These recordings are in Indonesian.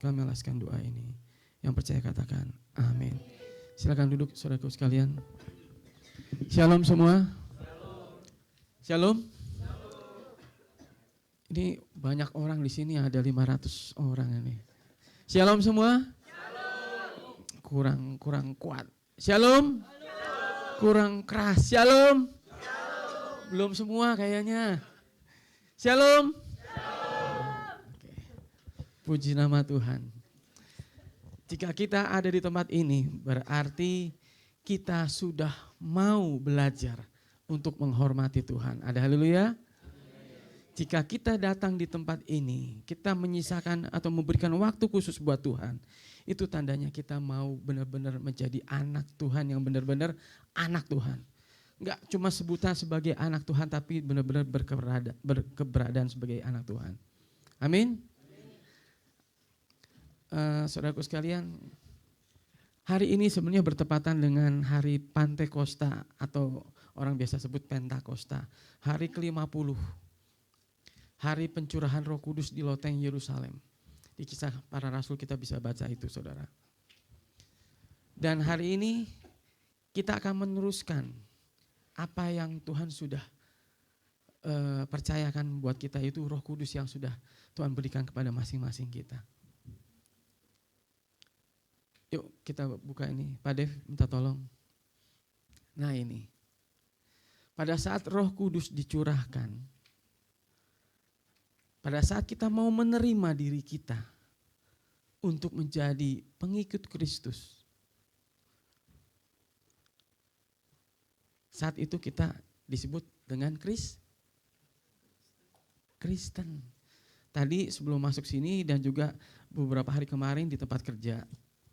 Kami alaskan doa ini. Yang percaya katakan amin. Silakan duduk saudaraku sekalian. Shalom semua. Shalom. Ini banyak orang di sini, ada 500 orang ini. Shalom semua. Kurang kuat. Shalom. Kurang keras. Shalom. Belum semua kayaknya. Shalom. Oke. Puji nama Tuhan. Jika kita ada di tempat ini, berarti kita sudah mau belajar untuk menghormati Tuhan. Ada haleluya? Jika kita datang di tempat ini, kita menyisakan atau memberikan waktu khusus buat Tuhan, itu tandanya kita mau benar-benar menjadi anak Tuhan yang benar-benar anak Tuhan. Enggak cuma sebutan sebagai anak Tuhan, tapi benar-benar berkeberadaan sebagai anak Tuhan. Amin. Saudaraku sekalian, hari ini sebenarnya bertepatan dengan hari Pantekosta atau orang biasa sebut Pentakosta, hari ke-50. Hari pencurahan Roh Kudus di loteng Yerusalem. Di Kisah Para Rasul kita bisa baca itu, saudara. Dan hari ini kita akan meneruskan apa yang Tuhan sudah percayakan buat kita, itu Roh Kudus yang sudah Tuhan berikan kepada masing-masing kita. Yuk kita buka ini, Pak Dev minta tolong. Nah ini, pada saat Roh Kudus dicurahkan, pada saat kita mau menerima diri kita untuk menjadi pengikut Kristus, saat itu kita disebut dengan Kristen. Tadi sebelum masuk sini dan juga beberapa hari kemarin di tempat kerja,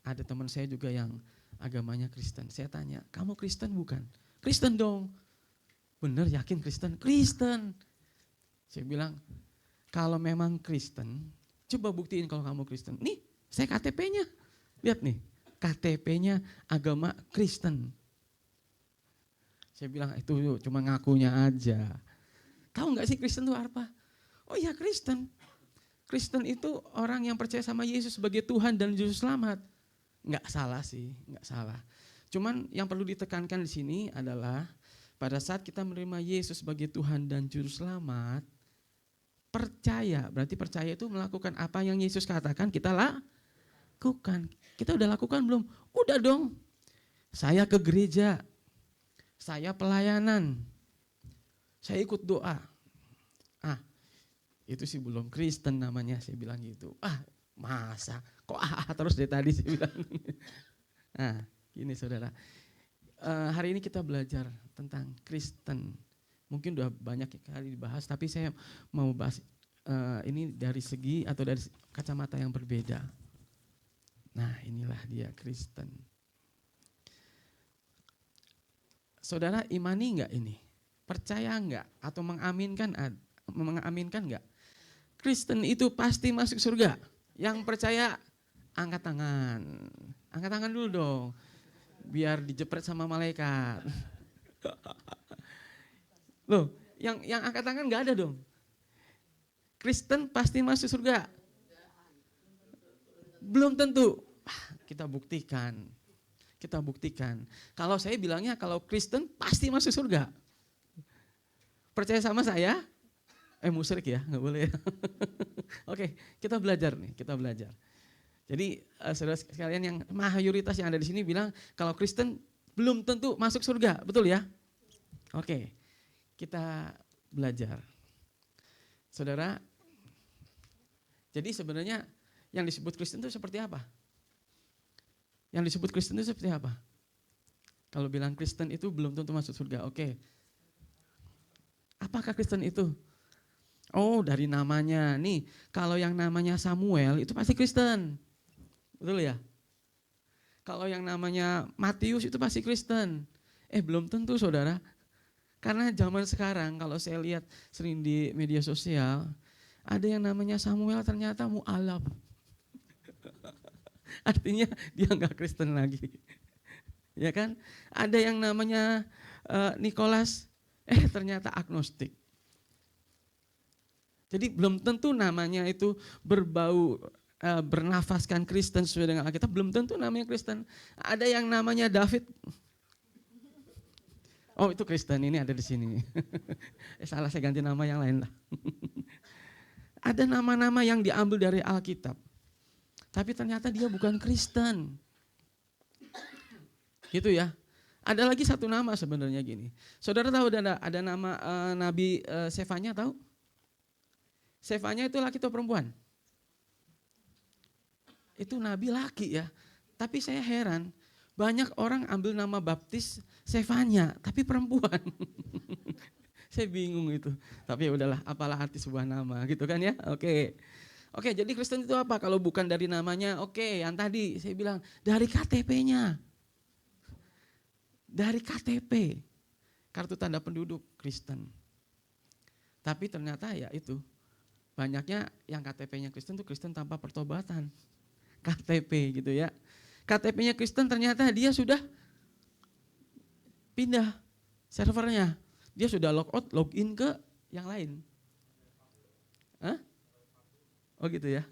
ada teman saya juga yang agamanya Kristen. Saya tanya, kamu Kristen bukan? Kristen dong. Bener, yakin Kristen? Kristen. Saya bilang, kalau memang Kristen, coba buktiin kalau kamu Kristen. Nih, saya KTP-nya. Lihat nih, KTP-nya agama Kristen. Saya bilang, itu cuma ngakunya aja. Tahu gak sih Kristen itu apa? Oh iya, Kristen. Kristen itu orang yang percaya sama Yesus sebagai Tuhan dan Juru Selamat. Nggak salah sih, nggak salah. Cuman yang perlu ditekankan di sini adalah pada saat kita menerima Yesus sebagai Tuhan dan Juru Selamat, percaya, berarti percaya itu melakukan apa yang Yesus katakan kita lakukan. Kita udah lakukan belum? Udah dong. Saya ke gereja, saya pelayanan, saya ikut doa. Itu sih belum Kristen namanya, saya bilang gitu. Masa? Kok terus dari tadi saya bilang. Nah, gini saudara. Hari ini kita belajar tentang Kristen. Mungkin udah banyak kali dibahas, tapi saya mau bahas ini dari segi atau dari kacamata yang berbeda. Nah, inilah dia Kristen. Saudara imani enggak ini? Percaya enggak? Atau mengaminkan enggak? Kristen itu pasti masuk surga. Yang percaya angkat tangan. Angkat tangan dulu dong. Biar dijepret sama malaikat. Loh, yang angkat tangan enggak ada dong. Kristen pasti masuk surga. Belum tentu. Kita buktikan. Kalau saya bilangnya kalau Kristen pasti masuk surga. Percaya sama saya? Musyrik ya, nggak boleh ya. Oke, kita belajar. Jadi saudara sekalian yang mayoritas yang ada di sini bilang kalau Kristen belum tentu masuk surga, betul ya? Oke, kita belajar. Saudara, jadi sebenarnya yang disebut Kristen itu seperti apa? Kalau bilang Kristen itu belum tentu masuk surga, oke. Apakah Kristen itu? Oh, dari namanya. Nih, kalau yang namanya Samuel itu pasti Kristen. Betul ya? Kalau yang namanya Matius itu pasti Kristen. Belum tentu saudara. Karena zaman sekarang kalau saya lihat sering di media sosial, ada yang namanya Samuel ternyata mu'alaf. Artinya dia enggak Kristen lagi. Ya kan? Ada yang namanya Nikolas, ternyata agnostik. Jadi belum tentu namanya itu berbau bernafaskan Kristen sesuai dengan Alkitab, belum tentu namanya Kristen. Ada yang namanya David. Oh itu Kristen, ini ada di sini. Salah, saya ganti nama yang lain lah. Ada nama-nama yang diambil dari Alkitab. Tapi ternyata dia bukan Kristen. Gitu ya. Ada lagi satu nama sebenarnya gini. Saudara tahu ada nama Nabi Sefanya, tahu? Sefanya itu laki atau perempuan? Itu nabi laki ya. Tapi saya heran, banyak orang ambil nama baptis Sefanya, tapi perempuan. Saya bingung itu. Tapi ya udahlah, apalah arti sebuah nama gitu kan ya. Oke. Oke, jadi Kristen itu apa? Kalau bukan dari namanya, oke, yang tadi saya bilang dari KTP-nya. Dari KTP. Kartu tanda penduduk Kristen. Tapi ternyata ya itu, banyaknya yang KTP-nya Kristen itu Kristen tanpa pertobatan. KTP gitu ya. KTP-nya Kristen ternyata dia sudah pindah servernya. Dia sudah log out, login ke yang lain. Hah? Oh gitu ya.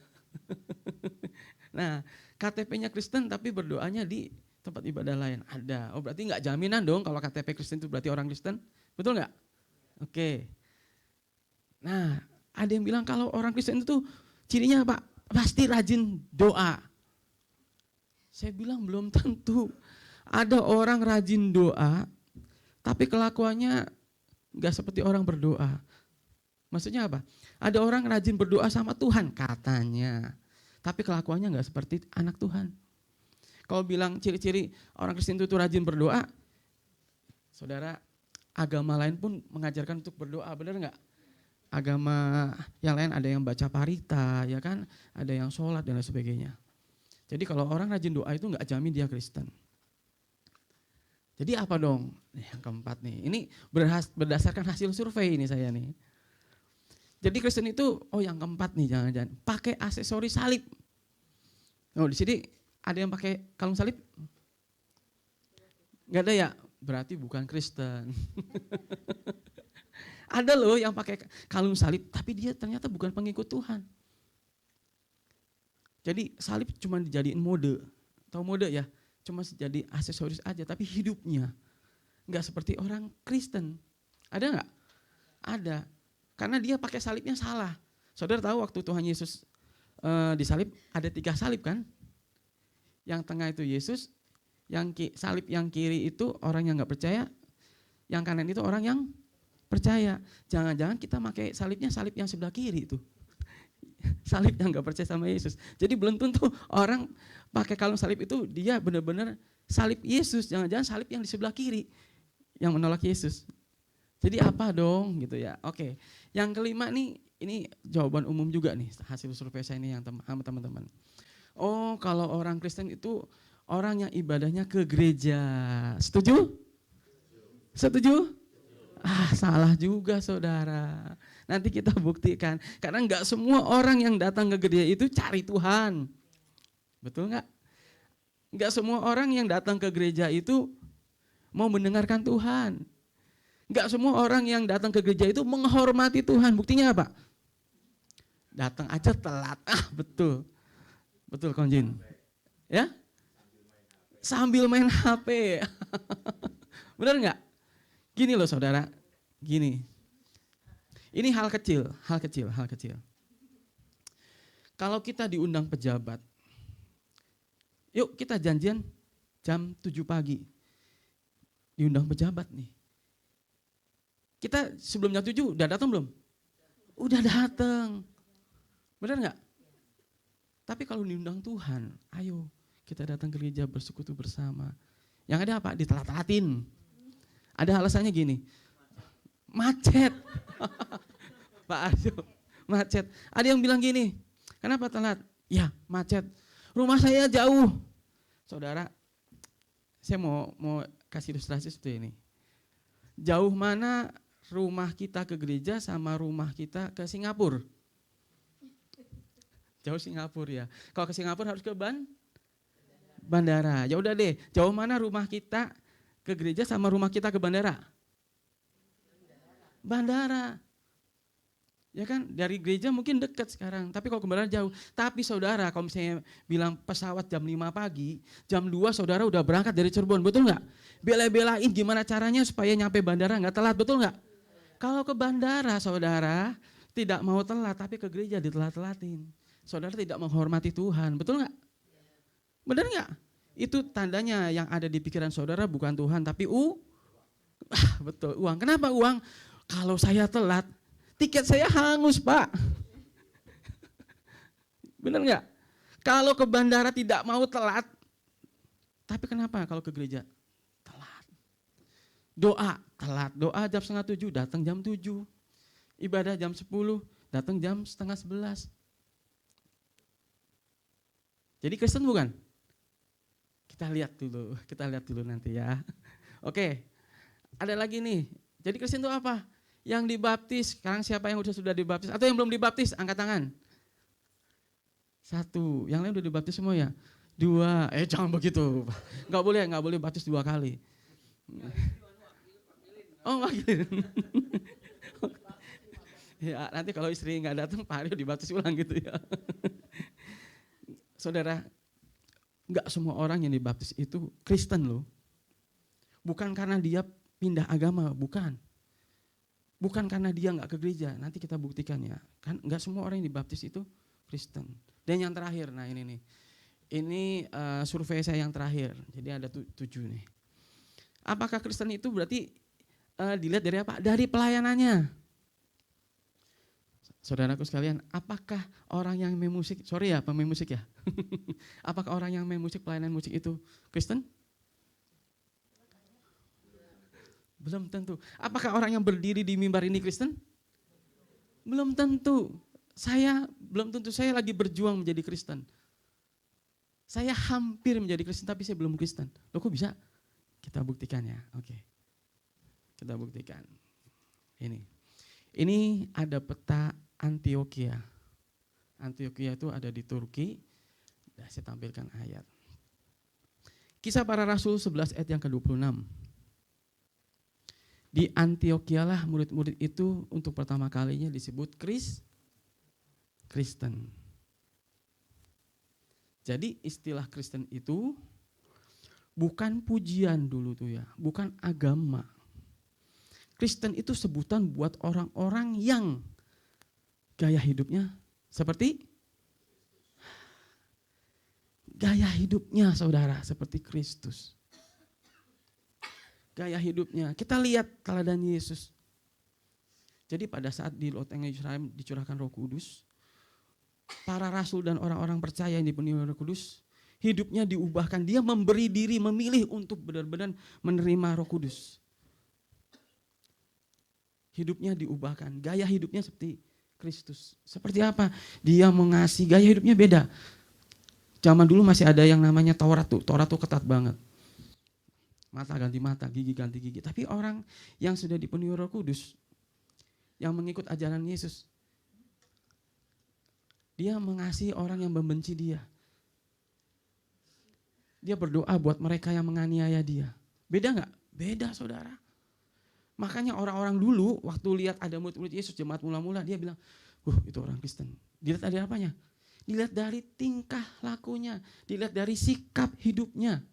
Nah, KTP-nya Kristen tapi berdoanya di tempat ibadah lain. Ada. Oh berarti nggak jaminan dong kalau KTP Kristen itu berarti orang Kristen. Betul nggak? Oke. Nah, ada yang bilang kalau orang Kristen itu cirinya apa? Pasti rajin doa. Saya bilang belum tentu. Ada orang rajin doa, tapi kelakuannya nggak seperti orang berdoa. Maksudnya apa? Ada orang rajin berdoa sama Tuhan katanya, tapi kelakuannya nggak seperti anak Tuhan. Kalau bilang ciri-ciri orang Kristen itu rajin berdoa, saudara, agama lain pun mengajarkan untuk berdoa, benar nggak? Agama yang lain ada yang baca parita, ya kan? Ada yang sholat dan lain sebagainya. Jadi kalau orang rajin doa itu nggak jamin dia Kristen. Jadi apa dong? Yang keempat nih, ini berdasarkan hasil survei ini saya nih. Jadi Kristen itu, yang keempat nih jangan-jangan pakai aksesoris salib. Oh di sini ada yang pakai kalung salib? Nggak ada ya? Berarti bukan Kristen. Ada loh yang pakai kalung salib, tapi dia ternyata bukan pengikut Tuhan. Jadi salib cuma dijadiin mode, tahu mode ya? Cuma jadi aksesoris aja, tapi hidupnya nggak seperti orang Kristen. Ada nggak? Ada. Karena dia pakai salibnya salah. Saudara tahu waktu Tuhan Yesus disalib ada 3 salib kan? Yang tengah itu Yesus, salib yang kiri itu orang yang nggak percaya, yang kanan itu orang yang percaya. Jangan-jangan kita pakai salibnya salib yang sebelah kiri itu. Salib yang nggak percaya sama Yesus. Jadi belum tentu orang pakai kalung salib itu dia benar-benar salib Yesus. Jangan-jangan salib yang di sebelah kiri yang menolak Yesus. Jadi apa dong gitu ya. Oke. Yang kelima nih, ini jawaban umum juga nih hasil survei saya ini yang sama teman-teman. Oh kalau orang Kristen itu orang yang ibadahnya ke gereja. Setuju? Setuju? Salah juga saudara. Nanti kita buktikan. Karena enggak semua orang yang datang ke gereja itu cari Tuhan. Betul enggak? Enggak semua orang yang datang ke gereja itu mau mendengarkan Tuhan. Enggak semua orang yang datang ke gereja itu menghormati Tuhan. Buktinya apa? Datang aja telat. Betul. Betul Konjin. Ya? Sambil main HP. Benar enggak? Gini loh saudara. Gini. Ini hal kecil. Kalau kita diundang pejabat, yuk kita janjian jam 7 pagi. Diundang pejabat nih. Kita sebelum jam 7 udah datang belum? Udah datang. Benar nggak? Tapi kalau diundang Tuhan, ayo kita datang ke gereja bersekutu bersama. Yang ada apa? Ditelat-telatin. Ada alasannya gini, macet. Pak Arjo, macet. Ada yang bilang gini, kenapa telat? Ya macet, rumah saya jauh. Saudara, saya mau kasih ilustrasi seperti ini. Jauh mana rumah kita ke gereja sama rumah kita ke Singapura? Jauh Singapura ya. Kalau ke Singapura harus ke bandara. Ya udah deh, jauh mana rumah kita ke gereja sama rumah kita ke bandara? Bandara. Ya kan, dari gereja mungkin dekat sekarang, tapi kalau kebenaran jauh. Tapi saudara, kalau misalnya bilang pesawat jam 5 pagi, jam 2 saudara udah berangkat dari Cirebon, betul nggak? Bela-belain gimana caranya supaya nyampe bandara nggak telat, betul nggak? Kalau ke bandara saudara tidak mau telat, tapi ke gereja ditelat-telatin. Saudara tidak menghormati Tuhan, betul nggak? Benar nggak? Itu tandanya yang ada di pikiran saudara bukan Tuhan, tapi betul, uang. Kenapa uang? Kalau saya telat, tiket saya hangus, Pak. Benar nggak? Kalau ke bandara tidak mau telat, tapi kenapa kalau ke gereja? Telat. Doa, telat. Doa jam 6:30, datang jam 7. Ibadah jam 10, datang jam 10:30. Jadi Kristen bukan? Kita lihat dulu nanti ya. Oke, ada lagi nih. Jadi Kristen itu apa? Yang dibaptis, sekarang siapa yang sudah dibaptis? Atau yang belum dibaptis, angkat tangan. 1, yang lain udah dibaptis semua ya? 2, jangan begitu. Nggak boleh baptis 2 kali. Oh, wakilin. Ya, nanti kalau istri nggak datang, Pak Aryo dibaptis ulang gitu ya. Saudara, nggak semua orang yang dibaptis itu Kristen loh. Bukan karena dia pindah agama, bukan. Bukan karena dia nggak ke gereja, nanti kita buktikan ya. Kan nggak semua orang yang dibaptis itu Kristen. Dan yang terakhir, nah ini nih. Ini survei saya yang terakhir, jadi ada 7 nih. Apakah Kristen itu berarti dilihat dari apa? Dari pelayanannya. Saudaraku sekalian, apakah orang yang main musik, sorry ya pemain musik ya. Apakah orang yang main musik, pelayanan musik itu Kristen? Belum tentu. Apakah orang yang berdiri di mimbar ini Kristen? Belum tentu. Belum tentu saya lagi berjuang menjadi Kristen. Saya hampir menjadi Kristen tapi saya belum Kristen. Loh kok bisa? Kita buktikan ya. Oke. Kita buktikan. Ini ada peta Antioquia. Antioquia itu ada di Turki. Nah, saya tampilkan ayat. Kisah Para Rasul 11 ayat yang ke-26. Di Antioquia lah murid-murid itu untuk pertama kalinya disebut Kristen. Jadi istilah Kristen itu bukan pujian dulu tuh ya, bukan agama. Kristen itu sebutan buat orang-orang yang gaya hidupnya seperti saudara seperti Kristus. Gaya hidupnya. Kita lihat teladan Yesus. Jadi pada saat di loteng Yerusalem dicurahkan Roh Kudus, para rasul dan orang-orang percaya yang dipenuhi Roh Kudus, hidupnya diubahkan. Dia memberi diri, memilih untuk benar-benar menerima Roh Kudus. Hidupnya diubahkan. Gaya hidupnya seperti Kristus. Seperti apa? Dia mengasihi, gaya hidupnya beda. Zaman dulu masih ada yang namanya Taurat tuh. Taurat tuh ketat banget. Mata ganti mata, gigi ganti gigi. Tapi orang yang sudah dipenuhi Roh Kudus, yang mengikut ajaran Yesus, dia mengasihi orang yang membenci dia. Dia berdoa buat mereka yang menganiaya dia. Beda nggak? Beda saudara. Makanya orang-orang dulu waktu lihat ada murid-murid Yesus, jemaat mula-mula, dia bilang, itu orang Kristen. Dilihat dari apanya? Dilihat dari tingkah lakunya, dilihat dari sikap hidupnya.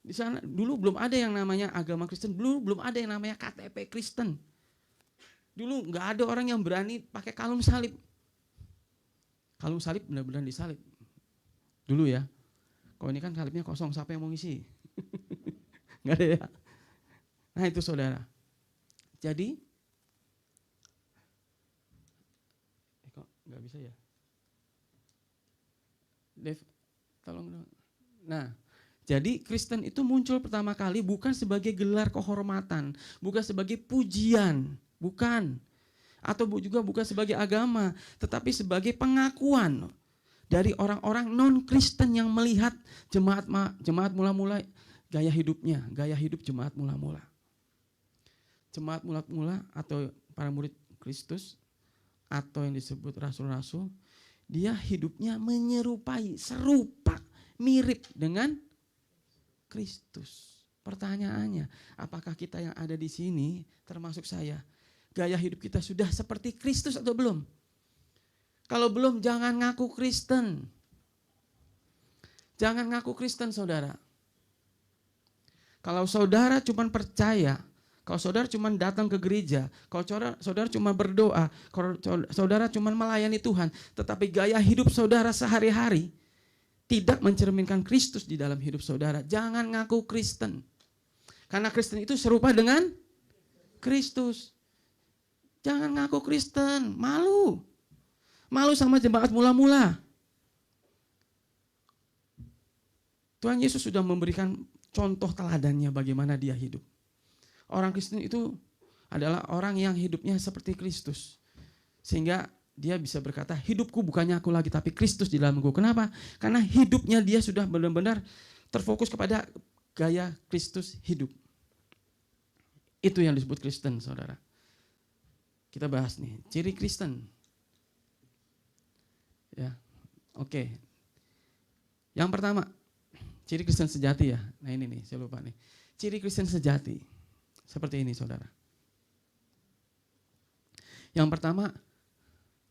Di sana dulu belum ada yang namanya agama Kristen, belum ada yang namanya KTP Kristen. Dulu nggak ada orang yang berani pakai kalung salib. Kalung salib benar-benar disalib. Dulu ya. Kalau ini kan salibnya kosong, siapa yang mau ngisi? Nggak ada ya. Nah itu saudara. Jadi, kok nggak bisa ya? Dev, tolong dong. Nah, jadi Kristen itu muncul pertama kali bukan sebagai gelar kehormatan, bukan sebagai pujian, bukan. Atau juga bukan sebagai agama, tetapi sebagai pengakuan dari orang-orang non-Kristen yang melihat jemaat mula-mula gaya hidupnya, gaya hidup jemaat mula-mula. Jemaat mula-mula atau para murid Kristus atau yang disebut rasul-rasul, dia hidupnya menyerupai, serupa, mirip dengan Kristus. Pertanyaannya, apakah kita yang ada di sini termasuk saya gaya hidup kita sudah seperti Kristus atau belum? Kalau belum, jangan ngaku Kristen. Jangan ngaku Kristen, saudara. Kalau saudara cuma percaya, kalau saudara cuma datang ke gereja, kalau saudara cuma berdoa, kalau saudara cuma melayani Tuhan, tetapi gaya hidup saudara sehari-hari tidak mencerminkan Kristus di dalam hidup saudara, jangan ngaku Kristen. Karena Kristen itu serupa dengan Kristus. Jangan ngaku Kristen, malu. Malu sama jemaat mula-mula. Tuhan Yesus sudah memberikan contoh teladannya bagaimana dia hidup. Orang Kristen itu adalah orang yang hidupnya seperti Kristus. Sehingga dia bisa berkata, hidupku bukannya aku lagi, tapi Kristus di dalamku. Kenapa? Karena hidupnya dia sudah benar-benar terfokus kepada gaya Kristus hidup. Itu yang disebut Kristen, saudara. Kita bahas nih, ciri Kristen. Ya, oke. Yang pertama, ciri Kristen sejati ya. Nah ini nih, saya lupa nih. Ciri Kristen sejati. Seperti ini, saudara. Yang pertama,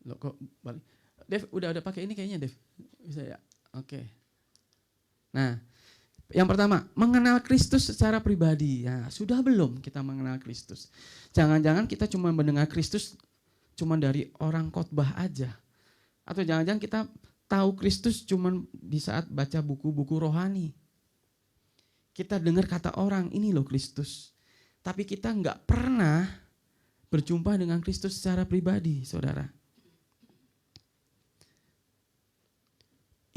loh kok balik. Dev, udah pakai ini kayaknya, Dev. Bisa ya? Oke. Nah, yang pertama, mengenal Kristus secara pribadi. Ya, sudah belum kita mengenal Kristus? Jangan-jangan kita cuma mendengar Kristus cuma dari orang khotbah aja. Atau jangan-jangan kita tahu Kristus cuma di saat baca buku-buku rohani. Kita dengar kata orang, ini loh Kristus. Tapi kita nggak pernah berjumpa dengan Kristus secara pribadi, saudara.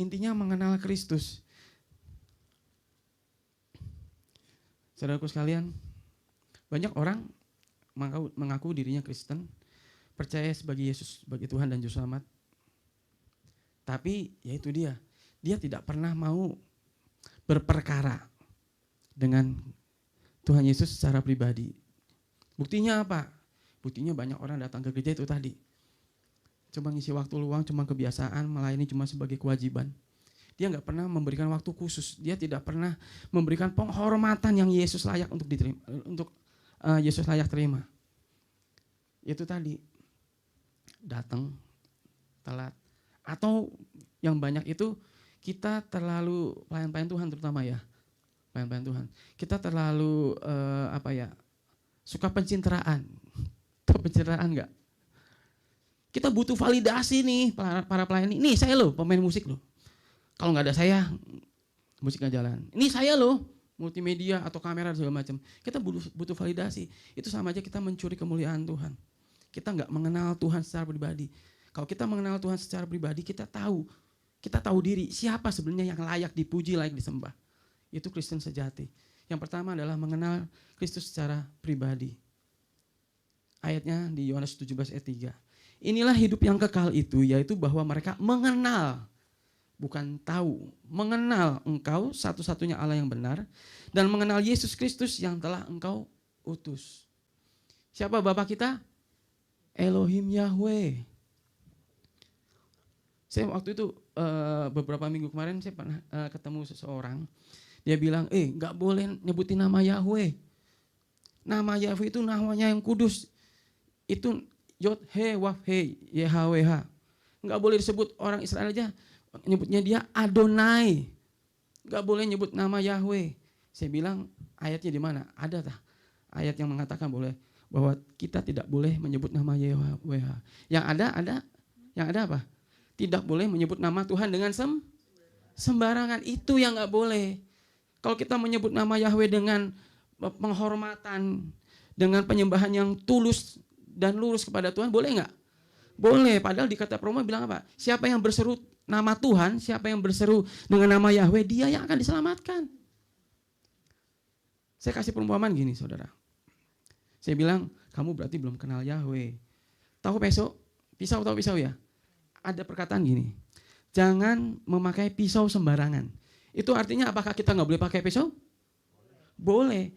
Intinya mengenal Kristus. Saudaraku sekalian, banyak orang mengaku dirinya Kristen, percaya sebagai Yesus sebagai Tuhan dan Juru Selamat. Tapi ya itu dia tidak pernah mau berperkara dengan Tuhan Yesus secara pribadi. Buktinya apa? Buktinya banyak orang datang ke gereja itu tadi. Cuma ngisi waktu luang, cuma kebiasaan, melayani cuma sebagai kewajiban. Dia nggak pernah memberikan waktu khusus. Dia tidak pernah memberikan penghormatan yang Yesus layak untuk diterima, Yesus layak terima. Itu tadi datang telat. Atau yang banyak itu kita terlalu pelayan-pelayan Tuhan terutama ya. Pelayan-pelayan Tuhan. Kita terlalu suka pencitraan. Tahu pencitraan enggak? Kita butuh validasi nih para pelayan ini. Nih saya loh pemain musik loh. Kalau nggak ada saya musik nggak jalan. Ini saya loh multimedia atau kamera segala macam. Kita butuh validasi. Itu sama aja kita mencuri kemuliaan Tuhan. Kita nggak mengenal Tuhan secara pribadi. Kalau kita mengenal Tuhan secara pribadi, kita tahu diri siapa sebenarnya yang layak dipuji, layak disembah. Itu Kristen sejati. Yang pertama adalah mengenal Kristus secara pribadi. Ayatnya di Yohanes 17 ayat 3. Inilah hidup yang kekal itu, yaitu bahwa mereka mengenal, bukan tahu, mengenal Engkau satu-satunya Allah yang benar, dan mengenal Yesus Kristus yang telah Engkau utus. Siapa Bapa kita? Elohim Yahweh. Saya waktu itu beberapa minggu kemarin saya pernah ketemu seseorang. Dia bilang, nggak boleh nyebutin nama Yahweh. Nama Yahweh itu namanya yang kudus. Itu Yod He Waf He YHWH. Nggak boleh disebut orang Israel aja. Nyebutnya dia Adonai. Nggak boleh nyebut nama Yahweh. Saya bilang ayatnya di mana? Ada tah ayat yang mengatakan boleh bahwa kita tidak boleh menyebut nama YHWH. Yang ada apa? Tidak boleh menyebut nama Tuhan dengan sembarangan. Itu yang nggak boleh. Kalau kita menyebut nama Yahweh dengan penghormatan, dengan penyembahan yang tulus dan lurus kepada Tuhan, boleh nggak? Boleh. Padahal di kata Roma bilang apa? Siapa yang berseru nama Tuhan, siapa yang berseru dengan nama Yahweh, dia yang akan diselamatkan. Saya kasih perumpamaan gini, saudara. Saya bilang, kamu berarti belum kenal Yahweh. Tahu pisau tahu pisau ya? Ada perkataan gini, jangan memakai pisau sembarangan. Itu artinya apakah kita nggak boleh pakai pisau? Boleh.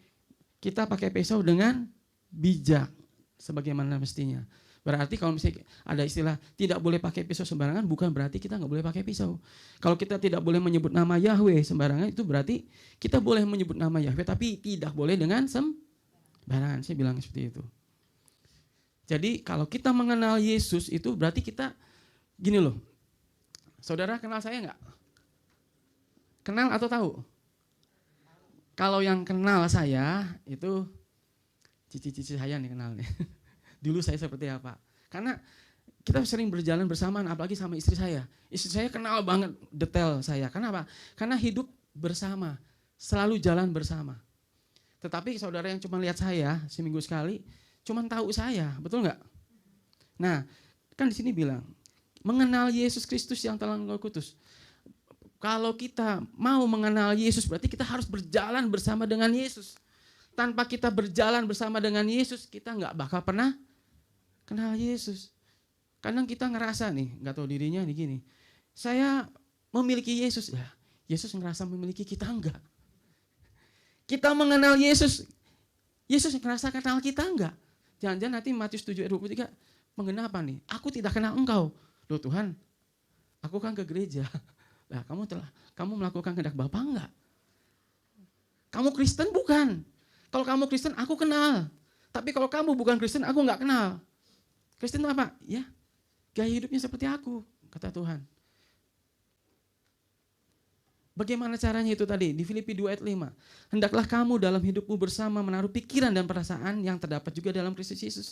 Kita pakai pisau dengan bijak, sebagaimana mestinya. Berarti kalau misalnya ada istilah tidak boleh pakai pisau sembarangan, bukan berarti kita nggak boleh pakai pisau. Kalau kita tidak boleh menyebut nama Yahweh sembarangan, itu berarti kita boleh menyebut nama Yahweh, tapi tidak boleh dengan sembarangan. Saya bilang seperti itu. Jadi kalau kita mengenal Yesus itu berarti kita gini loh. Saudara kenal saya enggak? Kenal atau tahu? Kalau yang kenal saya itu cici-cici saya nih kenal nih. Dulu saya seperti apa? Karena kita sering berjalan bersamaan, apalagi sama istri saya. Istri saya kenal banget detail saya. Kenapa? Karena hidup bersama, selalu jalan bersama. Tetapi saudara yang cuma lihat saya seminggu sekali, cuma tahu saya, betul nggak? Nah, kan di sini bilang mengenal Yesus Kristus yang telah Engkau kutus. Kalau kita mau mengenal Yesus, berarti kita harus berjalan bersama dengan Yesus. Tanpa kita berjalan bersama dengan Yesus, kita nggak bakal pernah kenal Yesus. Kadang kita ngerasa nih, nggak tahu dirinya nih gini, saya memiliki Yesus, ya Yesus ngerasa memiliki kita enggak. Kita mengenal Yesus, Yesus ngerasa kenal kita enggak. Jangan-jangan nanti Matius 7:23, mengapa nih? Aku tidak kenal engkau. Loh Tuhan, aku kan ke gereja. Lah kamu melakukan kehendak Bapa enggak? Kamu Kristen bukan? Kalau kamu Kristen, aku kenal. Tapi kalau kamu bukan Kristen, aku enggak kenal. Kristen itu apa? Ya, gaya hidupnya seperti aku, kata Tuhan. Bagaimana caranya itu tadi? Di Filipi 2 ayat 5. Hendaklah kamu dalam hidupmu bersama menaruh pikiran dan perasaan yang terdapat juga dalam Kristus Yesus.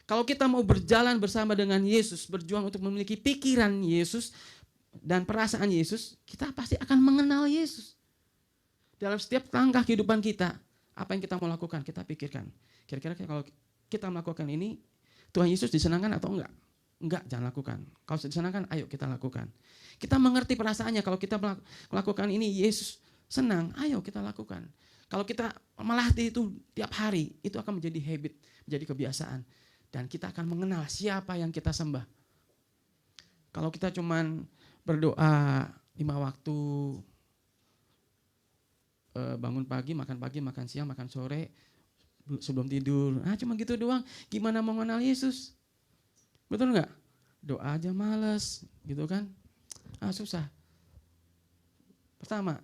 Kalau kita mau berjalan bersama dengan Yesus, berjuang untuk memiliki pikiran Yesus dan perasaan Yesus, kita pasti akan mengenal Yesus. Dalam setiap langkah kehidupan kita, apa yang kita mau lakukan, kita pikirkan. Kira-kira kalau kita melakukan ini, Tuhan Yesus disenangkan atau enggak? Enggak, jangan lakukan. Kalau disenangkan, ayo kita lakukan. Kita mengerti perasaannya, kalau kita melakukan ini, Yesus senang, ayo kita lakukan. Kalau kita melatih itu tiap hari, itu akan menjadi habit, menjadi kebiasaan. Dan kita akan mengenal siapa yang kita sembah. Kalau kita cuman berdoa 5 waktu, bangun pagi, makan siang, makan sore, sebelum tidur, cuma gitu doang, gimana mau mengenal Yesus? Betul nggak? Doa aja males, gitu kan? Susah. Pertama,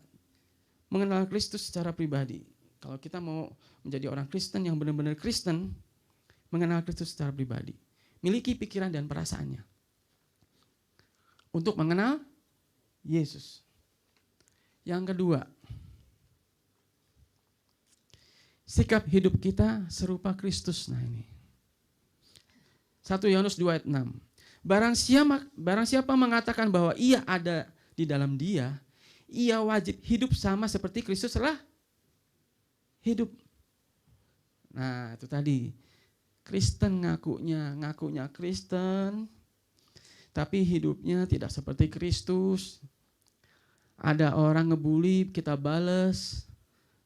mengenal Kristus secara pribadi. Kalau kita mau menjadi orang Kristen yang benar-benar Kristen, mengenal Kristus secara pribadi. Miliki pikiran dan perasaannya. Untuk mengenal Yesus. Yang kedua, sikap hidup kita serupa Kristus. Nah ini. 1 Yohanes 2 ayat 6. Barang siapa mengatakan bahwa ia ada di dalam dia, ia wajib hidup sama seperti Kristus telah hidup. Nah itu tadi. Kristen ngakunya Kristen, tapi hidupnya tidak seperti Kristus. Ada orang ngebully, kita bales.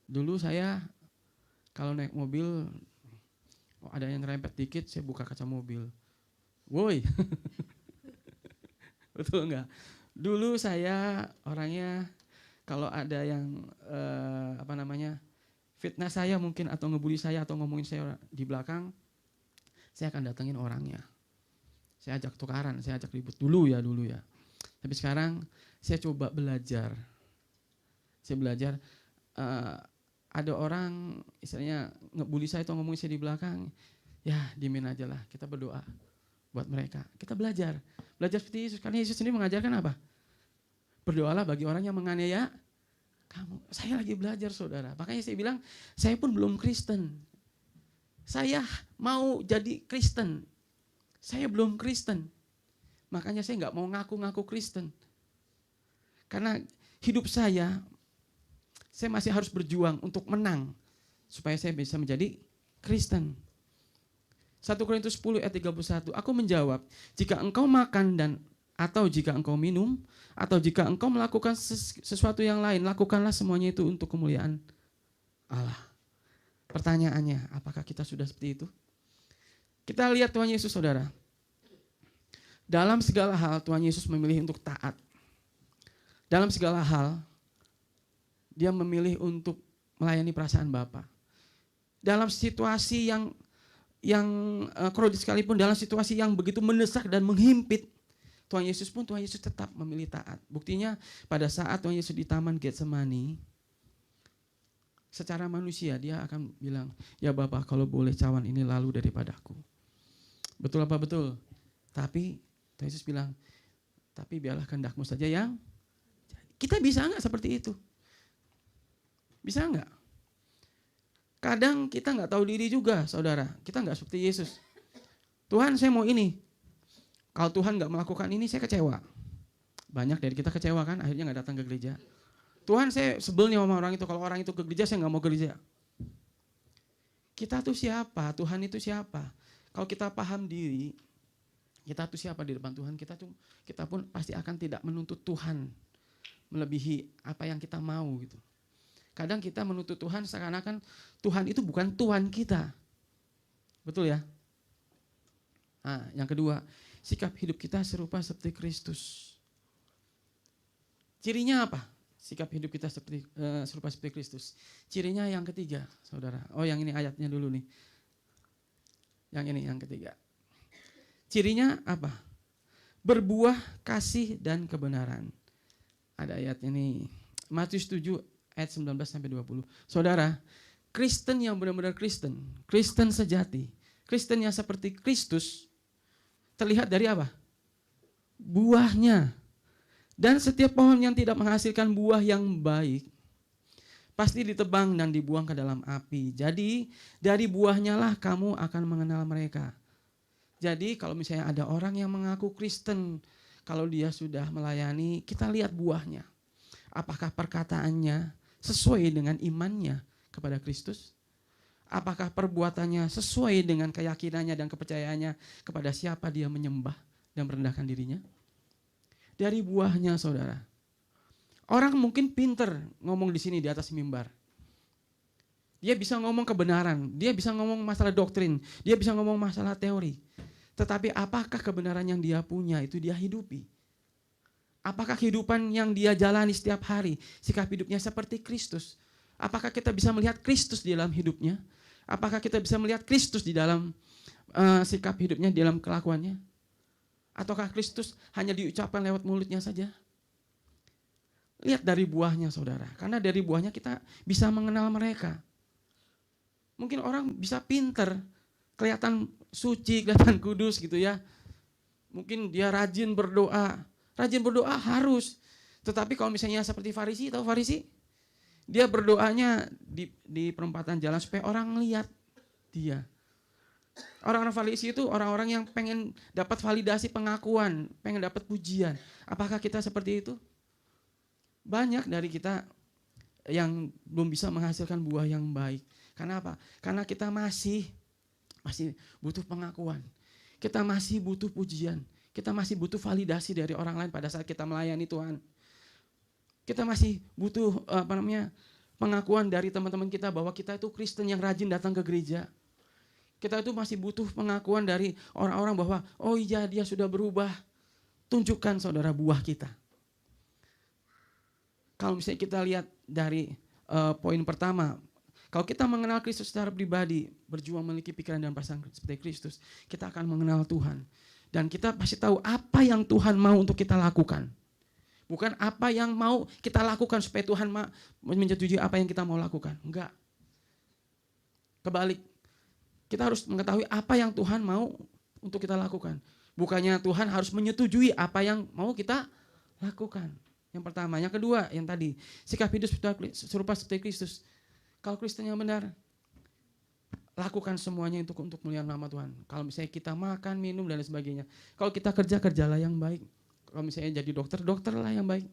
Dulu saya kalau naik mobil, ada yang ngerempet dikit, saya buka kaca mobil. Woi, betul enggak? Dulu saya orangnya kalau ada yang fitnah saya mungkin atau ngebully saya atau ngomongin saya di belakang, saya akan datengin orangnya. Saya ajak tukaran, saya ajak ribut dulu ya. Tapi sekarang saya coba belajar. Saya belajar. Ada orang istilahnya ngebully saya atau ngomongin saya di belakang, ya diemin aja lah, kita berdoa buat mereka. Kita belajar seperti Yesus, karena Yesus sendiri mengajarkan apa? Berdoalah bagi orang yang menganiaya kamu. Saya lagi belajar saudara, makanya saya bilang saya pun belum Kristen. Saya mau jadi Kristen, saya belum Kristen. Makanya saya nggak mau ngaku-ngaku Kristen. Karena hidup saya masih harus berjuang untuk menang supaya saya bisa menjadi Kristen. 1 Korintus 10 ayat 31, aku menjawab, jika engkau makan atau jika engkau minum, atau jika engkau melakukan sesuatu yang lain, lakukanlah semuanya itu untuk kemuliaan Allah. Pertanyaannya, apakah kita sudah seperti itu? Kita lihat Tuhan Yesus saudara. Dalam segala hal Tuhan Yesus memilih untuk taat. Dalam segala hal, dia memilih untuk melayani perasaan Bapa. Dalam situasi yang krodit sekalipun, dalam situasi yang begitu mendesak dan menghimpit, Tuhan Yesus tetap memilih taat. Buktinya pada saat Tuhan Yesus di Taman Getsemani, secara manusia dia akan bilang, ya Bapa kalau boleh cawan ini lalu daripadaku. Betul apa betul? Tapi Tuhan Yesus bilang, tapi biarlah kehendakmu saja yang kita bisa nggak seperti itu? Bisa nggak? Kadang kita nggak tahu diri juga, saudara. Kita nggak seperti Yesus. Tuhan, saya mau ini. Kalau Tuhan nggak melakukan ini, saya kecewa. Banyak dari kita kecewa kan, akhirnya nggak datang ke gereja. Tuhan, saya sebelnya sama orang itu. Kalau orang itu ke gereja, saya nggak mau ke gereja. Kita tuh siapa? Tuhan itu siapa? Kalau kita paham diri, kita tuh siapa di depan Tuhan? Kita pun pasti akan tidak menuntut Tuhan melebihi apa yang kita mau gitu. Kadang kita menuntut Tuhan seakan-akan Tuhan itu bukan Tuhan kita. Betul ya? Nah, yang kedua, sikap hidup kita serupa seperti Kristus. Cirinya apa? Sikap hidup kita serupa seperti Kristus. Cirinya yang ketiga, saudara. Oh, yang ini ayatnya dulu nih. Yang ini yang ketiga. Cirinya apa? Berbuah kasih dan kebenaran. Ada ayatnya nih. Matius 7 ayat 19 sampai 20. Saudara, Kristen yang benar-benar Kristen sejati, Kristen yang seperti Kristus terlihat dari apa? Buahnya. Dan setiap pohon yang tidak menghasilkan buah yang baik pasti ditebang dan dibuang ke dalam api. Jadi dari buahnya lah kamu akan mengenal mereka. Jadi kalau misalnya ada orang yang mengaku Kristen, kalau dia sudah melayani, kita lihat buahnya. Apakah perkataannya sesuai dengan imannya kepada Kristus? Apakah perbuatannya sesuai dengan keyakinannya dan kepercayaannya kepada siapa dia menyembah dan merendahkan dirinya? Dari buahnya, saudara. Orang mungkin pinter ngomong di sini di atas mimbar. Dia bisa ngomong kebenaran, dia bisa ngomong masalah doktrin, dia bisa ngomong masalah teori. Tetapi apakah kebenaran yang dia punya itu dia hidupi? Apakah kehidupan yang dia jalani setiap hari, sikap hidupnya seperti Kristus? Apakah kita bisa melihat Kristus di dalam hidupnya? Apakah kita bisa melihat Kristus di dalam sikap hidupnya, di dalam kelakuannya? Ataukah Kristus hanya diucapkan lewat mulutnya saja? Lihat dari buahnya, saudara. Karena dari buahnya kita bisa mengenal mereka. Mungkin orang bisa pinter, kelihatan suci, kelihatan kudus gitu ya. Mungkin dia rajin berdoa. Rajin berdoa harus. Tetapi kalau misalnya seperti Farisi, tahu Farisi? Dia berdoanya di perempatan jalan supaya orang lihat dia. Orang-orang Farisi itu orang-orang yang pengen dapat validasi pengakuan, pengen dapat pujian. Apakah kita seperti itu? Banyak dari kita yang belum bisa menghasilkan buah yang baik. Karena apa? Karena kita masih butuh pengakuan. Kita masih butuh pujian. Kita masih butuh validasi dari orang lain pada saat kita melayani Tuhan. Kita masih butuh pengakuan dari teman-teman kita bahwa kita itu Kristen yang rajin datang ke gereja. Kita itu masih butuh pengakuan dari orang-orang bahwa oh iya dia sudah berubah. Tunjukkan saudara buah kita. Kalau misalnya kita lihat dari poin pertama, kalau kita mengenal Kristus secara pribadi, berjuang memiliki pikiran dan perasaan seperti Kristus, kita akan mengenal Tuhan. Dan kita pasti tahu apa yang Tuhan mau untuk kita lakukan. Bukan apa yang mau kita lakukan supaya Tuhan menyetujui apa yang kita mau lakukan. Enggak. Kebalik. Kita harus mengetahui apa yang Tuhan mau untuk kita lakukan. Bukannya Tuhan harus menyetujui apa yang mau kita lakukan. Yang pertama. Yang kedua, yang tadi. Sikap hidup serupa seperti Kristus. Kalau Kristen yang benar, lakukan semuanya untuk mulia nama Tuhan. Kalau misalnya kita makan, minum, dan sebagainya. Kalau kita kerja, kerjalah yang baik. Kalau misalnya jadi dokter, dokterlah yang baik.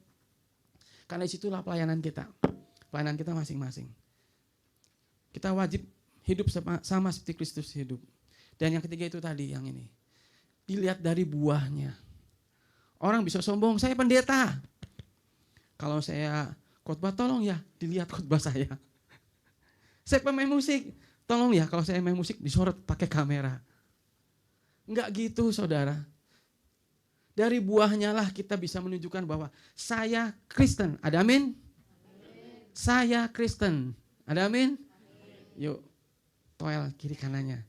Karena disitulah pelayanan kita. Pelayanan kita masing-masing. Kita wajib hidup sama seperti Kristus hidup. Dan yang ketiga itu tadi, yang ini. Dilihat dari buahnya. Orang bisa sombong, saya pendeta. Kalau saya khotbah, tolong ya dilihat khotbah saya. Saya pemain musik, tolong ya kalau saya main musik disorot pakai kamera. Enggak gitu, saudara. Dari buahnya lah kita bisa menunjukkan bahwa saya Kristen. Ada amin? Saya Kristen. Ada amin? Yuk, toel kiri kanannya.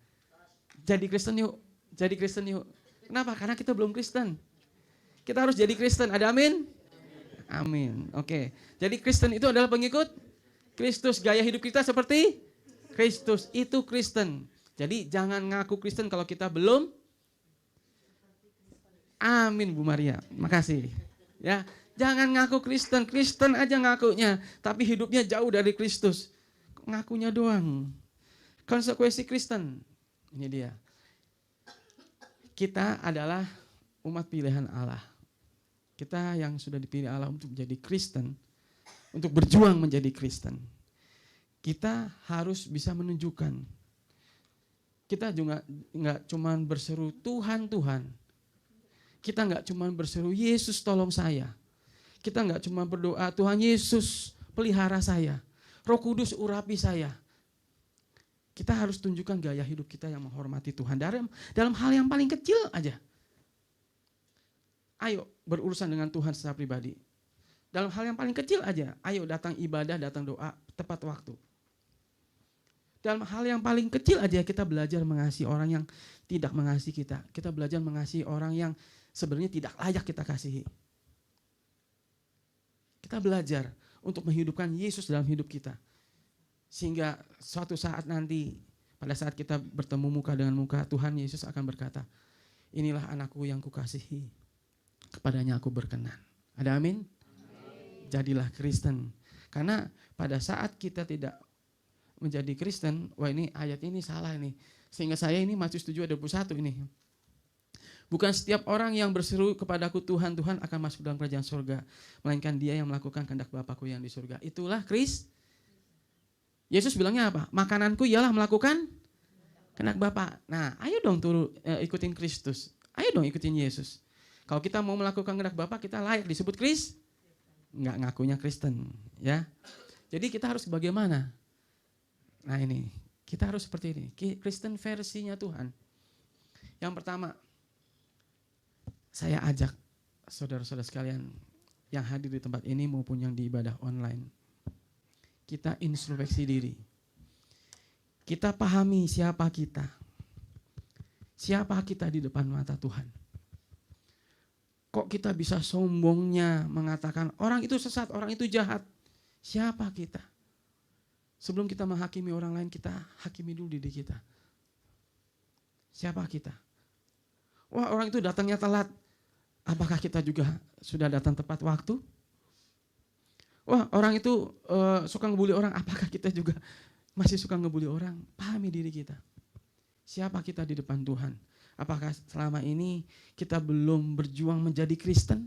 Jadi Kristen yuk. Jadi Kristen yuk. Kenapa? Karena kita belum Kristen. Kita harus jadi Kristen. Ada amin? Amin. Oke. Jadi Kristen itu adalah pengikut Kristus. Gaya hidup kita seperti Kristus. Itu Kristen. Jadi jangan ngaku Kristen kalau kita belum Amin Bu Maria, makasih. Ya, jangan ngaku Kristen, Kristen aja ngakunya, tapi hidupnya jauh dari Kristus. Ngakunya doang. Konsekuensi Kristen, ini dia. Kita adalah umat pilihan Allah. Kita yang sudah dipilih Allah untuk menjadi Kristen, untuk berjuang menjadi Kristen. Kita harus bisa menunjukkan. Kita juga nggak cuma berseru Tuhan, Tuhan. Kita nggak cuma berseru Yesus tolong saya. Kita nggak cuma berdoa Tuhan Yesus pelihara saya. Roh Kudus urapi saya. Kita harus tunjukkan gaya hidup kita yang menghormati Tuhan dalam hal yang paling kecil aja. Ayo berurusan dengan Tuhan secara pribadi. Dalam hal yang paling kecil aja, ayo datang ibadah, datang doa tepat waktu. Dalam hal yang paling kecil aja kita belajar mengasihi orang yang tidak mengasihi kita. Kita belajar mengasihi orang yang sebenarnya tidak layak kita kasihi. Kita belajar untuk menghidupkan Yesus dalam hidup kita. Sehingga suatu saat nanti, pada saat kita bertemu muka dengan muka, Tuhan Yesus akan berkata, inilah anakku yang kukasihi, kepadanya aku berkenan. Ada amin? Jadilah Kristen. Karena pada saat kita tidak menjadi Kristen, wah ini ayat ini salah ini. Sehingga saya ini Matius 7:21 ini. Bukan setiap orang yang berseru kepadaku Tuhan, Tuhan akan masuk dalam kerajaan surga. Melainkan dia yang melakukan kehendak Bapakku yang di surga. Itulah Kristus. Yesus bilangnya apa? Makananku ialah melakukan kehendak Bapa. Nah, ayo dong ikutin Kristus. Ayo dong ikutin Yesus. Kalau kita mau melakukan kehendak Bapa, kita layak disebut Kristus. Enggak ngakunya Kristen, ya. Jadi kita harus bagaimana? Nah ini, kita harus seperti ini. Kristen versinya Tuhan. Yang pertama, saya ajak saudara-saudara sekalian yang hadir di tempat ini maupun yang di ibadah online. Kita introspeksi diri. Kita pahami siapa kita. Siapa kita di depan mata Tuhan. Kok kita bisa sombongnya mengatakan orang itu sesat, orang itu jahat. Siapa kita? Sebelum kita menghakimi orang lain, kita hakimi dulu diri kita. Siapa kita? Wah, orang itu datangnya telat. Apakah kita juga sudah datang tepat waktu? Wah, orang itu suka ngebully orang. Apakah kita juga masih suka ngebully orang? Pahami diri kita. Siapa kita di depan Tuhan? Apakah selama ini kita belum berjuang menjadi Kristen?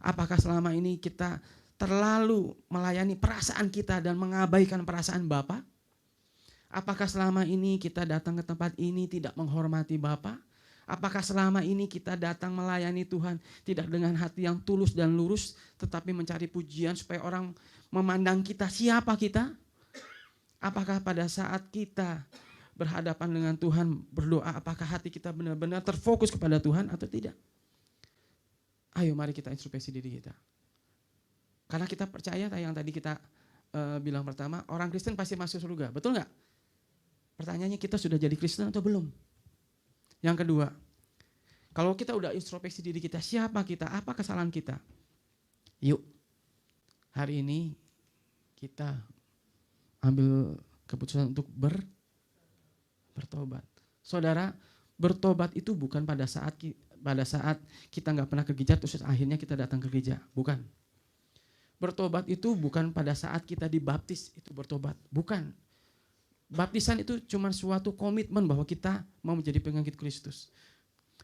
Apakah selama ini kita terlalu melayani perasaan kita dan mengabaikan perasaan Bapa? Apakah selama ini kita datang ke tempat ini tidak menghormati Bapa? Apakah selama ini kita datang melayani Tuhan tidak dengan hati yang tulus dan lurus, tetapi mencari pujian supaya orang memandang kita siapa kita? Apakah pada saat kita berhadapan dengan Tuhan berdoa, apakah hati kita benar-benar terfokus kepada Tuhan atau tidak? Ayo mari kita introspeksi diri kita. Karena kita percaya yang tadi kita bilang pertama, orang Kristen pasti masuk surga, betul nggak? Pertanyaannya kita sudah jadi Kristen atau belum? Yang kedua, kalau kita udah introspeksi diri kita, siapa kita, apa kesalahan kita? Yuk, hari ini kita ambil keputusan untuk bertobat. Saudara, bertobat itu bukan pada saat kita nggak pernah ke gereja terus akhirnya kita datang ke gereja, bukan. Bertobat itu bukan pada saat kita dibaptis itu bertobat, bukan. Baptisan itu cuma suatu komitmen bahwa kita mau menjadi pengikut Kristus.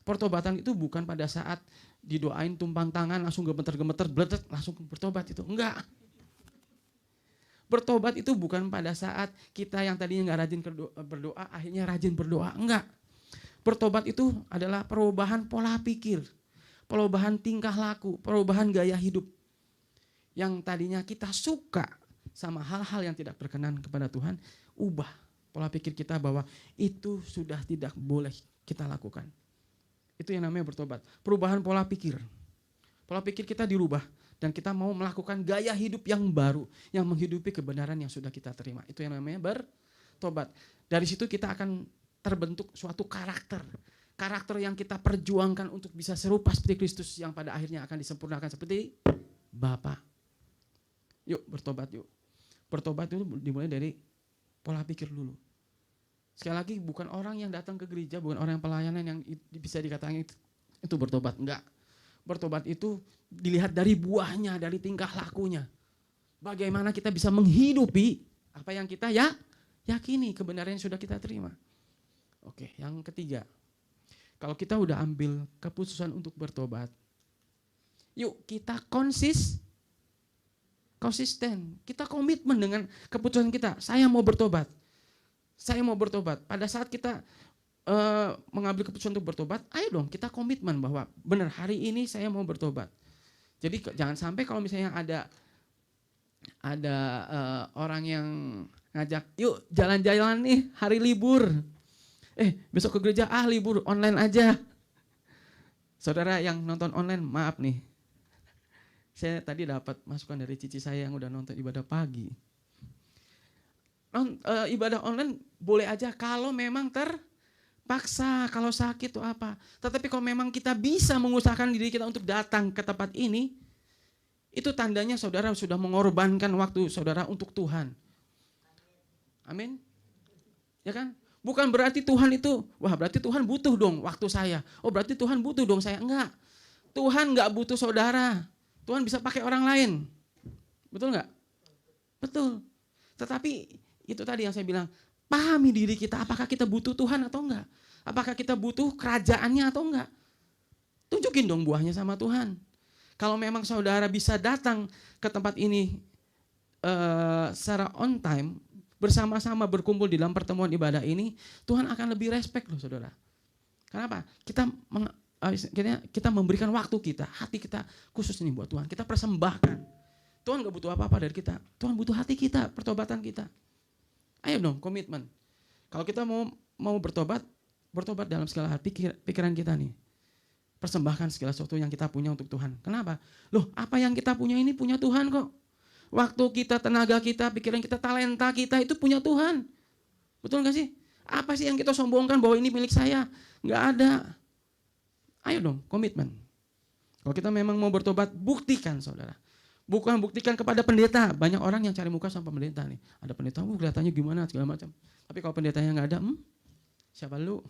Pertobatan itu bukan pada saat didoain tumpang tangan langsung gemeter-gemeter bledet langsung bertobat itu. Enggak. Bertobat itu bukan pada saat kita yang tadinya nggak rajin berdoa akhirnya rajin berdoa. Enggak. Bertobat itu adalah perubahan pola pikir, perubahan tingkah laku, perubahan gaya hidup. Yang tadinya kita suka sama hal-hal yang tidak berkenan kepada Tuhan, ubah pola pikir kita bahwa itu sudah tidak boleh kita lakukan. Itu yang namanya bertobat. Perubahan pola pikir. Pola pikir kita dirubah dan kita mau melakukan gaya hidup yang baru yang menghidupi kebenaran yang sudah kita terima. Itu yang namanya bertobat. Dari situ kita akan terbentuk suatu karakter. Karakter yang kita perjuangkan untuk bisa serupa seperti Kristus yang pada akhirnya akan disempurnakan seperti Bapa. Yuk bertobat yuk. Bertobat itu dimulai dari pola pikir dulu. Sekali lagi bukan orang yang datang ke gereja, bukan orang yang pelayanan yang bisa dikatakan Itu bertobat. Enggak. Bertobat itu dilihat dari buahnya, dari tingkah lakunya. Bagaimana kita bisa menghidupi apa yang kita yakini, kebenaran yang sudah kita terima. Oke, yang ketiga. Kalau kita udah ambil keputusan untuk bertobat, yuk kita konsisten. Kita komitmen dengan keputusan kita. Saya mau bertobat. Saya mau bertobat. Pada saat kita mengambil keputusan untuk bertobat, ayo dong kita komitmen bahwa benar hari ini saya mau bertobat. Jadi jangan sampai kalau misalnya ada orang yang ngajak, yuk jalan-jalan nih hari libur. Besok ke gereja, libur online aja. Saudara yang nonton online, maaf nih. Saya tadi dapat masukan dari cici saya yang udah nonton ibadah pagi. Ibadah online boleh aja kalau memang terpaksa, kalau sakit itu apa. Tetapi kalau memang kita bisa mengusahakan diri kita untuk datang ke tempat ini, itu tandanya saudara sudah mengorbankan waktu saudara untuk Tuhan. Amin. Ya kan? Bukan berarti Tuhan itu, berarti Tuhan butuh dong waktu saya. Berarti Tuhan butuh dong saya. Enggak. Tuhan enggak butuh saudara. Tuhan bisa pakai orang lain. Betul enggak? Betul. Tetapi itu tadi yang saya bilang, pahami diri kita, apakah kita butuh Tuhan atau enggak? Apakah kita butuh kerajaannya atau enggak? Tunjukin dong buahnya sama Tuhan. Kalau memang saudara bisa datang ke tempat ini secara on time, bersama-sama berkumpul di dalam pertemuan ibadah ini, Tuhan akan lebih respect loh saudara. Kenapa? Kita memberikan waktu kita, hati kita khusus ini buat Tuhan. Kita persembahkan. Tuhan gak butuh apa-apa dari kita. Tuhan butuh hati kita, pertobatan kita. Ayo dong komitmen. Kalau kita mau bertobat dalam segala hati pikiran kita nih. Persembahkan segala sesuatu yang kita punya untuk Tuhan. Kenapa? Loh, apa yang kita punya ini punya Tuhan kok. Waktu kita, tenaga kita, pikiran kita, talenta kita itu punya Tuhan. Betul gak sih? Apa sih yang kita sombongkan bahwa ini milik saya? Gak ada. Ayo dong, komitmen. Kalau kita memang mau bertobat, buktikan saudara. Bukan buktikan kepada pendeta. Banyak orang yang cari muka sama pendeta nih. Ada pendeta, kelihatannya gimana, segala macam. Tapi kalau pendetanya gak ada, siapa lu?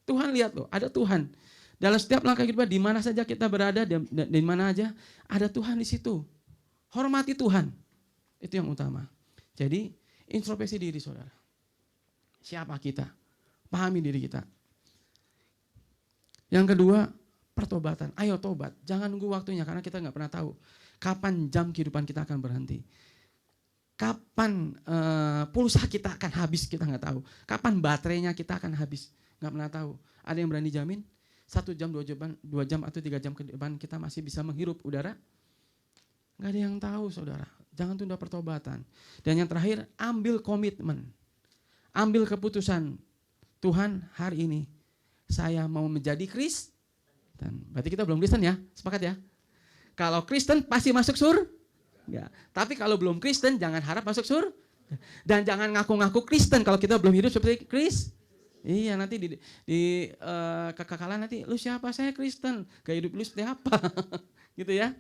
Tuhan lihat loh, ada Tuhan. Dalam setiap langkah kita, di mana saja kita berada, di mana aja, ada Tuhan di situ. Hormati Tuhan. Itu yang utama. Jadi, introspeksi diri saudara. Siapa kita? Pahami diri kita. Yang kedua, pertobatan. Ayo tobat. Jangan nunggu waktunya, karena kita nggak pernah tahu kapan jam kehidupan kita akan berhenti. Kapan pulsa kita akan habis, kita nggak tahu. Kapan baterainya kita akan habis, nggak pernah tahu. Ada yang berani jamin? 1 jam, 2 jam atau 3 jam ke depan kita masih bisa menghirup udara? Gak ada yang tahu saudara. Jangan tunda pertobatan. Dan yang terakhir, ambil komitmen. Ambil keputusan. Tuhan, hari ini saya mau menjadi Kristen. Berarti kita belum Kristen ya? Sepakat ya? Kalau Kristen pasti masuk surga. Tapi kalau belum Kristen jangan harap masuk surga. Dan jangan ngaku-ngaku Kristen kalau kita belum hidup seperti Kristen. Iya, nanti di kekekalan nanti, lu siapa? Saya Kristen. Gaya hidup lu seperti apa? Gitu ya.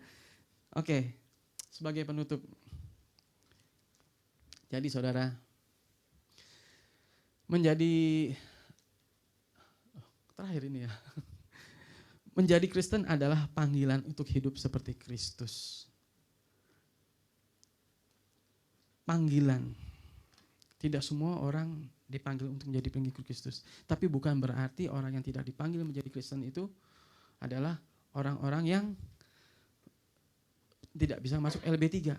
Oke, sebagai penutup. Jadi saudara, menjadi, terakhir ini ya. Menjadi Kristen adalah panggilan untuk hidup seperti Kristus. Panggilan. Tidak semua orang dipanggil untuk menjadi pengikut Kristus. Tapi bukan berarti orang yang tidak dipanggil menjadi Kristen itu adalah orang-orang yang tidak bisa masuk LB3.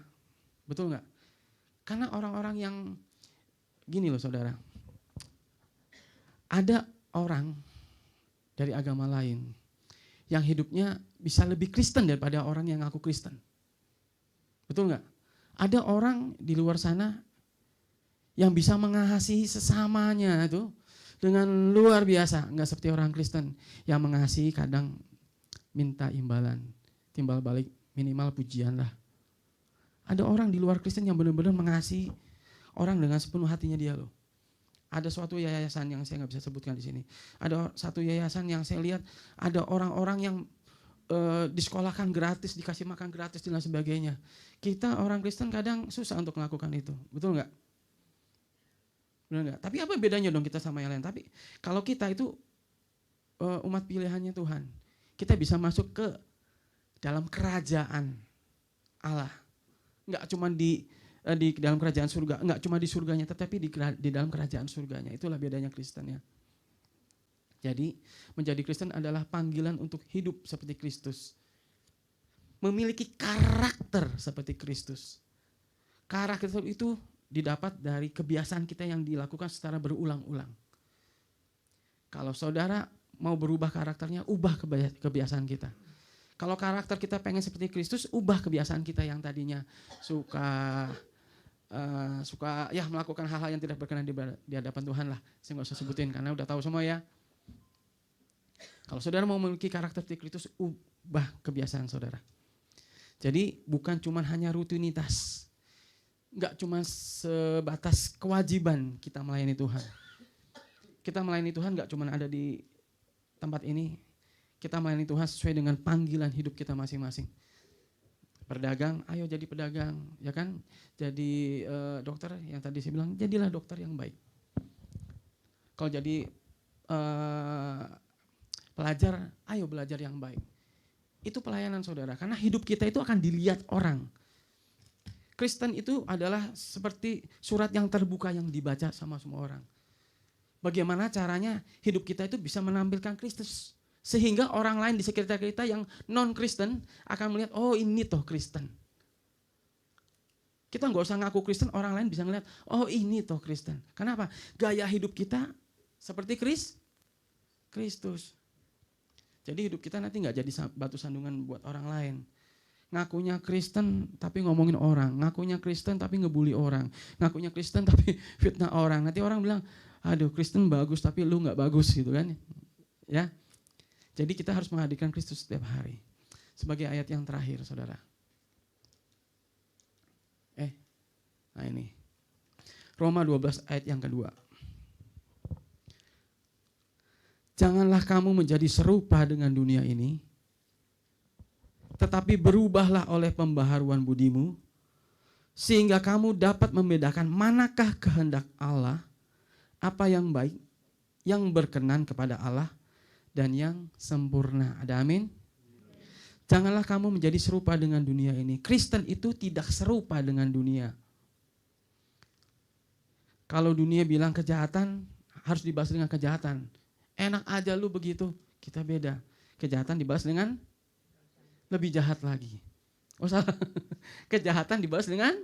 Betul nggak? Karena orang-orang yang gini loh saudara. Ada orang dari agama lain yang hidupnya bisa lebih Kristen daripada orang yang ngaku Kristen. Betul nggak? Ada orang di luar sana yang bisa mengasihi sesamanya itu dengan luar biasa. Enggak seperti orang Kristen yang mengasihi kadang minta imbalan, timbal balik minimal pujian lah. Ada orang di luar Kristen yang benar-benar mengasihi orang dengan sepenuh hatinya dia loh. Ada suatu yayasan yang saya nggak bisa sebutkan di sini. Ada satu yayasan yang saya lihat ada orang-orang yang disekolahkan gratis, dikasih makan gratis dan sebagainya. Kita orang Kristen kadang susah untuk melakukan itu, betul nggak? Benar nggak? Tapi apa bedanya dong kita sama yang lain? Tapi kalau kita itu umat pilihannya Tuhan, kita bisa masuk ke dalam kerajaan Allah. Enggak cuma di dalam kerajaan surga, enggak cuma di surganya, tetapi di dalam kerajaan surganya. Itulah bedanya Kristen ya. Jadi menjadi Kristen adalah panggilan untuk hidup seperti Kristus. Memiliki karakter seperti Kristus. Karakter itu didapat dari kebiasaan kita yang dilakukan secara berulang-ulang. Kalau saudara mau berubah karakternya, ubah kebiasaan kita. Kalau karakter kita pengen seperti Kristus, ubah kebiasaan kita yang tadinya suka ya melakukan hal-hal yang tidak berkenan di hadapan Tuhan lah. Saya nggak usah sebutin karena udah tahu semua ya. Kalau saudara mau memiliki karakter seperti Kristus, ubah kebiasaan saudara. Jadi bukan cuma hanya rutinitas. Enggak cuma sebatas kewajiban kita melayani Tuhan. Kita melayani Tuhan enggak cuma ada di tempat ini. Kita melayani Tuhan sesuai dengan panggilan hidup kita masing-masing. Berdagang, ayo jadi pedagang, ya kan? Jadi dokter, yang tadi saya bilang, jadilah dokter yang baik. Kalau jadi pelajar, ayo belajar yang baik. Itu pelayanan saudara, karena hidup kita itu akan dilihat orang. Kristen itu adalah seperti surat yang terbuka yang dibaca sama semua orang. Bagaimana caranya hidup kita itu bisa menampilkan Kristus. Sehingga orang lain di sekitar kita yang non-Kristen akan melihat, oh ini toh Kristen. Kita nggak usah ngaku Kristen, orang lain bisa ngelihat, oh ini toh Kristen. Kenapa? Gaya hidup kita seperti Kristus. Jadi hidup kita nanti nggak jadi batu sandungan buat orang lain. Ngakunya Kristen tapi ngomongin orang, ngakunya Kristen tapi ngebully orang, ngakunya Kristen tapi fitnah orang. Nanti orang bilang, aduh Kristen bagus tapi lu nggak bagus gitu kan? Ya. Jadi kita harus menghadirkan Kristus setiap hari. Sebagai ayat yang terakhir, saudara. Nah ini. Roma 12 ayat yang kedua. Janganlah kamu menjadi serupa dengan dunia ini, tetapi berubahlah oleh pembaharuan budimu, sehingga kamu dapat membedakan manakah kehendak Allah, apa yang baik, yang berkenan kepada Allah, dan yang sempurna. Ada amin? Janganlah kamu menjadi serupa dengan dunia ini. Kristen itu tidak serupa dengan dunia. Kalau dunia bilang kejahatan, harus dibalas dengan kejahatan. Enak aja lu begitu, kita beda. Kejahatan dibalas dengan lebih jahat lagi. Oh salah, kejahatan dibalas dengan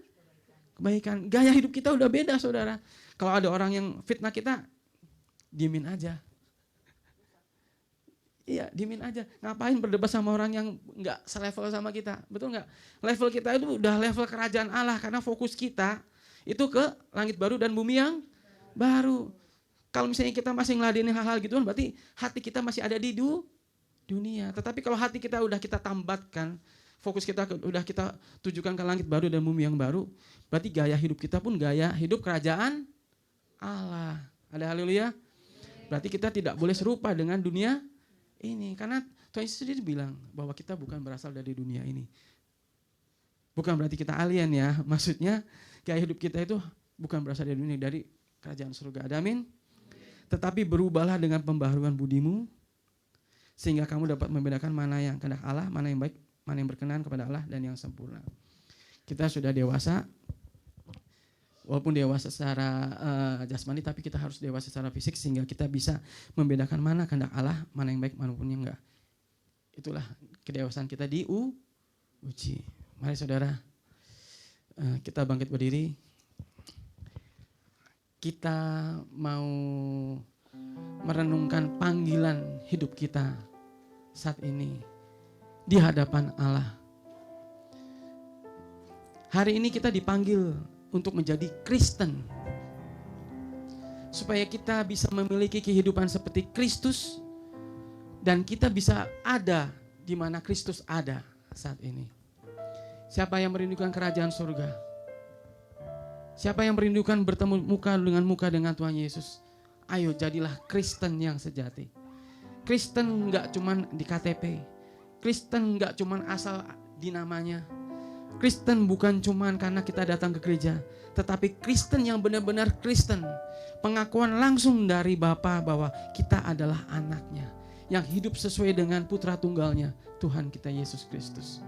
kebaikan. Gaya hidup kita udah beda saudara. Kalau ada orang yang fitnah kita, diemin aja. Iya, diemin aja. Ngapain berdebat sama orang yang nggak selevel sama kita, betul nggak? Level kita itu udah level kerajaan Allah karena fokus kita itu ke langit baru dan bumi yang baru. Kalau misalnya kita masih ngeladenin hal-hal gitu, berarti hati kita masih ada di dunia. Tetapi kalau hati kita udah kita tambatkan, fokus kita udah kita tujukan ke langit baru dan bumi yang baru, berarti gaya hidup kita pun gaya hidup kerajaan Allah. Ada haleluya? Berarti kita tidak boleh serupa dengan dunia ini. Karena Tuhan Yesus sendiri bilang bahwa kita bukan berasal dari dunia ini. Bukan berarti kita alien ya. Maksudnya gaya hidup kita itu bukan berasal dari dunia, dari kerajaan surga. Ada amin? Tetapi berubahlah dengan pembaharuan budimu, sehingga kamu dapat membedakan mana yang kehendak Allah, mana yang baik, mana yang berkenan kepada Allah, dan yang sempurna. Kita sudah dewasa, walaupun dewasa secara jasmani, tapi kita harus dewasa secara fisik, sehingga kita bisa membedakan mana kehendak Allah, mana yang baik, manapun yang enggak. Itulah kedewasaan kita diuji. Mari saudara, kita bangkit berdiri. Kita mau merenungkan panggilan hidup kita saat ini di hadapan Allah. Hari ini kita dipanggil untuk menjadi Kristen, supaya kita bisa memiliki kehidupan seperti Kristus dan kita bisa ada di mana Kristus ada saat ini. Siapa yang merindukan kerajaan surga? Siapa yang merindukan bertemu muka dengan Tuhan Yesus? Ayo jadilah Kristen yang sejati. Kristen enggak cuman di KTP. Kristen enggak cuman asal di namanya. Kristen bukan cuman karena kita datang ke gereja, tetapi Kristen yang benar-benar Kristen. Pengakuan langsung dari Bapa bahwa kita adalah anaknya. yang hidup sesuai dengan putra tunggalnya, Tuhan kita Yesus Kristus.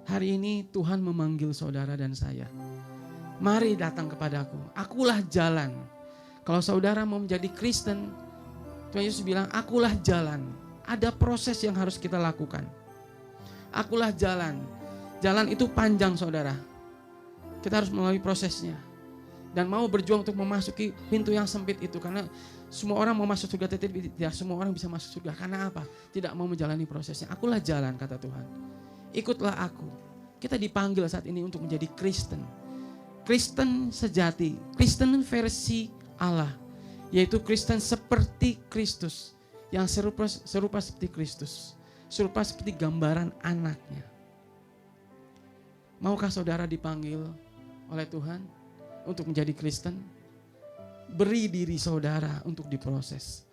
Hari ini Tuhan memanggil saudara dan saya. Mari datang kepadaku, akulah jalan. Kalau saudara mau menjadi Kristen, Tuhan Yesus bilang, akulah jalan. Ada proses yang harus kita lakukan. Akulah jalan. Jalan itu panjang saudara. Kita harus melalui prosesnya. Dan mau berjuang untuk memasuki pintu yang sempit itu. Karena semua orang mau masuk surga, tetapi tidak semua orang bisa masuk surga. Karena apa? Tidak mau menjalani prosesnya. Akulah jalan, kata Tuhan. Ikutlah aku. Kita dipanggil saat ini untuk menjadi Kristen. Kristen sejati. Kristen versi Allah. Yaitu Kristen seperti Kristus. Yang serupa seperti Kristus. Serupa seperti gambaran anaknya. Maukah saudara dipanggil oleh Tuhan untuk menjadi Kristen? Beri diri saudara untuk diproses.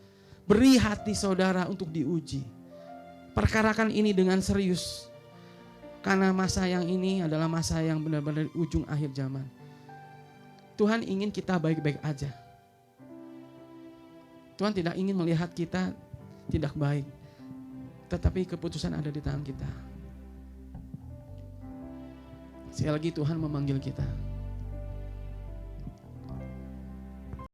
Beri hati saudara untuk diuji. Perkarakan ini dengan serius. Karena masa yang ini adalah masa yang benar-benar ujung akhir zaman. Tuhan ingin kita baik-baik aja. Tuhan tidak ingin melihat kita tidak baik. Tetapi keputusan ada di tangan kita. Sekali lagi Tuhan memanggil kita.